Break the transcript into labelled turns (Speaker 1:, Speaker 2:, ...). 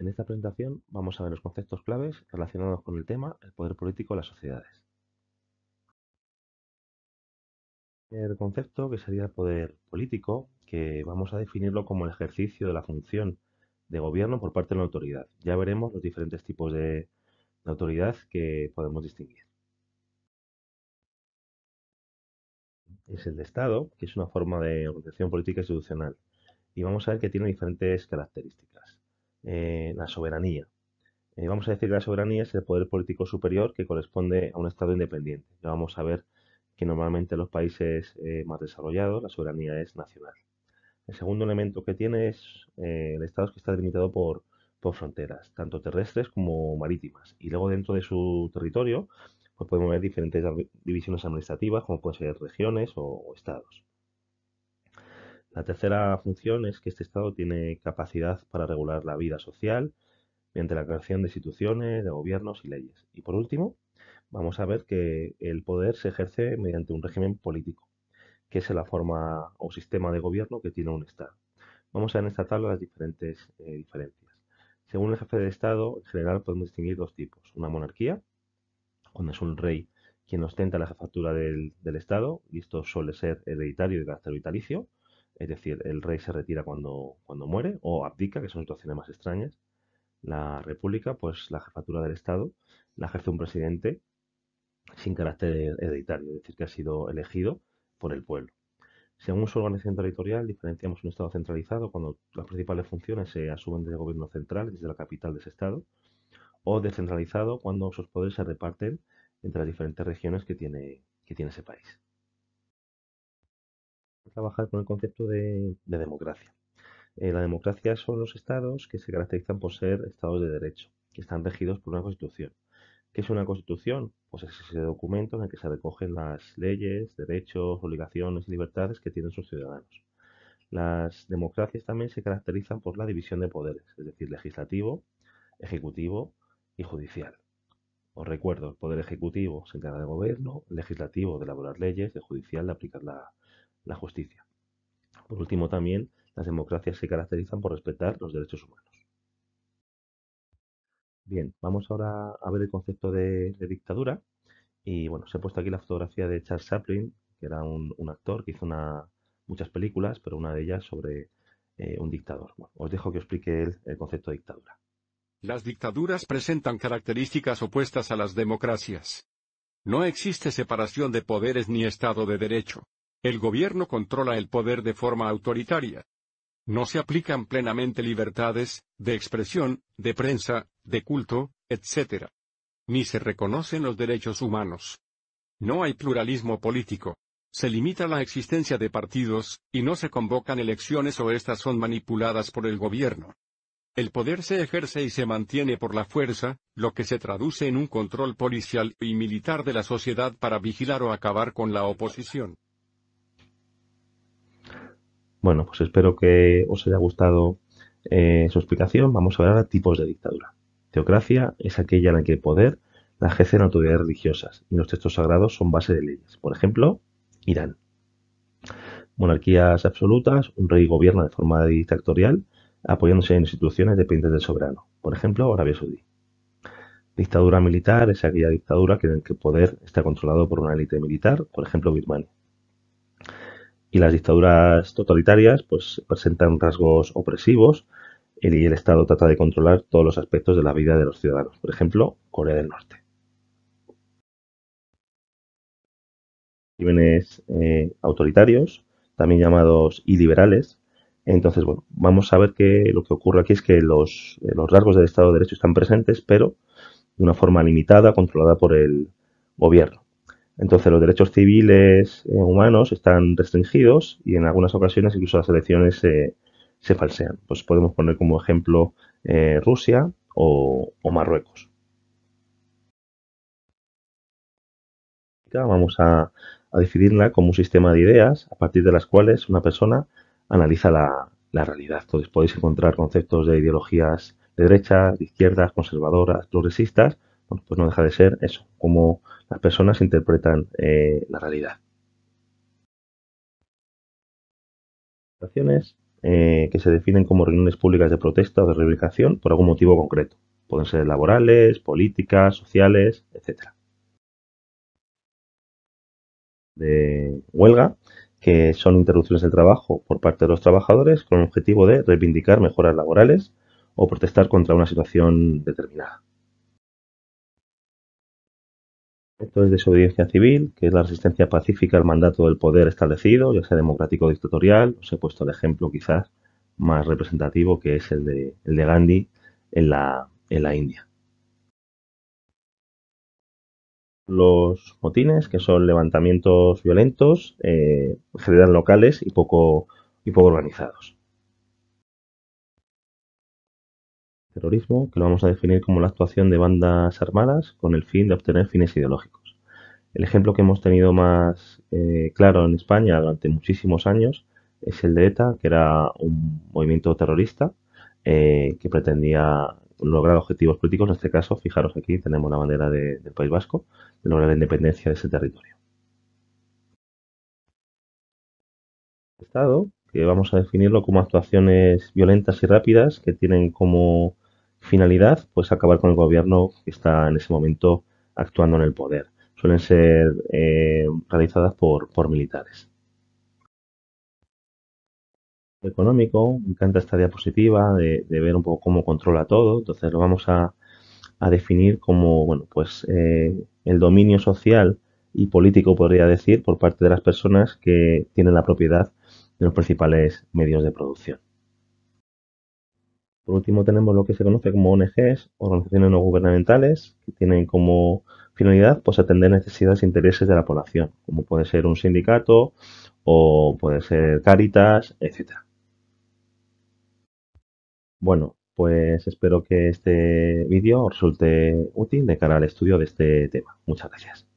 Speaker 1: En esta presentación vamos a ver los conceptos claves relacionados con el tema el poder político de las sociedades. El concepto que sería el poder político, que vamos a definirlo como el ejercicio de la función de gobierno por parte de la autoridad. Ya veremos los diferentes tipos de autoridad que podemos distinguir. Es el de Estado, que es una forma de organización política institucional. Y vamos a ver que tiene diferentes características. La soberanía. Vamos a decir que la soberanía es el poder político superior que corresponde a un Estado independiente. Ya vamos a ver que normalmente en los países más desarrollados la soberanía es nacional. El segundo elemento que tiene es el Estado que está delimitado por fronteras, tanto terrestres como marítimas. Y luego dentro de su territorio pues podemos ver diferentes divisiones administrativas, como pueden ser regiones o estados. La tercera función es que este Estado tiene capacidad para regular la vida social mediante la creación de instituciones, de gobiernos y leyes. Y por último, vamos a ver que el poder se ejerce mediante un régimen político, que es la forma o sistema de gobierno que tiene un Estado. Vamos a ver en esta tabla las diferentes diferencias. Según el jefe de Estado, en general podemos distinguir dos tipos. Una monarquía, cuando es un rey quien ostenta la jefatura del Estado, y esto suele ser hereditario y de carácter vitalicio, es decir, el rey se retira cuando muere o abdica, que son situaciones más extrañas. La república, pues la jefatura del Estado, la ejerce un presidente sin carácter hereditario, es decir, que ha sido elegido por el pueblo. Según su organización territorial, diferenciamos un Estado centralizado cuando las principales funciones se asumen desde el gobierno central, desde la capital de ese Estado, o descentralizado cuando sus poderes se reparten entre las diferentes regiones que tiene ese país. Vamos a trabajar con el concepto de democracia. La democracia son los estados que se caracterizan por ser estados de derecho, que están regidos por una constitución. ¿Qué es una constitución? Pues es ese documento en el que se recogen las leyes, derechos, obligaciones y libertades que tienen sus ciudadanos. Las democracias también se caracterizan por la división de poderes, es decir, legislativo, ejecutivo y judicial. Os recuerdo, el poder ejecutivo se encarga del gobierno, el legislativo de elaborar leyes, el judicial de aplicar la justicia. Por último, también las democracias se caracterizan por respetar los derechos humanos. Bien, vamos ahora a ver el concepto de dictadura. Y bueno, se ha puesto aquí la fotografía de Charles Chaplin, que era un actor que hizo muchas películas, pero una de ellas sobre un dictador. Bueno, os dejo que os explique el concepto de dictadura.
Speaker 2: Las dictaduras presentan características opuestas a las democracias. No existe separación de poderes ni Estado de Derecho. El gobierno controla el poder de forma autoritaria. No se aplican plenamente libertades de expresión, de prensa, de culto, etc. Ni se reconocen los derechos humanos. No hay pluralismo político. Se limita la existencia de partidos, y no se convocan elecciones o estas son manipuladas por el gobierno. El poder se ejerce y se mantiene por la fuerza, lo que se traduce en un control policial y militar de la sociedad para vigilar o acabar con la oposición.
Speaker 1: Bueno, pues espero que os haya gustado su explicación. Vamos a ver ahora tipos de dictadura. Teocracia es aquella en la que el poder la ejercen autoridades religiosas y los textos sagrados son base de leyes. Por ejemplo, Irán. Monarquías absolutas, un rey gobierna de forma dictatorial apoyándose en instituciones dependientes del soberano. Por ejemplo, Arabia Saudí. Dictadura militar es aquella dictadura en la que el poder está controlado por una élite militar, por ejemplo, Birmania. Y las dictaduras totalitarias pues presentan rasgos opresivos y el Estado trata de controlar todos los aspectos de la vida de los ciudadanos. Por ejemplo, Corea del Norte. Regímenes autoritarios, también llamados iliberales. Entonces, bueno, vamos a ver que lo que ocurre aquí es que los rasgos del Estado de Derecho están presentes, pero de una forma limitada, controlada por el gobierno. Entonces, los derechos civiles humanos están restringidos y en algunas ocasiones incluso las elecciones se falsean. Pues podemos poner como ejemplo Rusia o Marruecos. Vamos a definirla como un sistema de ideas a partir de las cuales una persona analiza la realidad. Entonces podéis encontrar conceptos de ideologías de derechas, de izquierdas, conservadoras, progresistas. Bueno, pues no deja de ser eso, cómo las personas interpretan la realidad. que se definen como reuniones públicas de protesta o de reivindicación por algún motivo concreto. Pueden ser laborales, políticas, sociales, etcétera. De huelga, que son interrupciones del trabajo por parte de los trabajadores con el objetivo de reivindicar mejoras laborales o protestar contra una situación determinada. Esto es desobediencia civil, que es la resistencia pacífica al mandato del poder establecido, ya sea democrático o dictatorial. Os he puesto el ejemplo quizás más representativo, que es el de Gandhi en la India. Los motines, que son levantamientos violentos, en general locales y poco organizados. Terrorismo, que lo vamos a definir como la actuación de bandas armadas con el fin de obtener fines ideológicos. El ejemplo que hemos tenido más claro en España durante muchísimos años es el de ETA, que era un movimiento terrorista que pretendía lograr objetivos políticos. En este caso, fijaros aquí tenemos la bandera del País Vasco, de lograr la independencia de ese territorio. Estado, que vamos a definirlo como actuaciones violentas y rápidas que tienen como finalidad pues acabar con el gobierno que está en ese momento actuando en el poder. Suelen ser realizadas por militares. Económico, me encanta esta diapositiva de ver un poco cómo controla todo, entonces lo vamos a definir como, bueno, pues el dominio social y político, podría decir, por parte de las personas que tienen la propiedad de los principales medios de producción. Por último, tenemos lo que se conoce como ONGs, organizaciones no gubernamentales, que tienen como finalidad pues atender necesidades e intereses de la población, como puede ser un sindicato o puede ser Cáritas, etcétera. Bueno, pues espero que este vídeo os resulte útil de cara al estudio de este tema. Muchas gracias.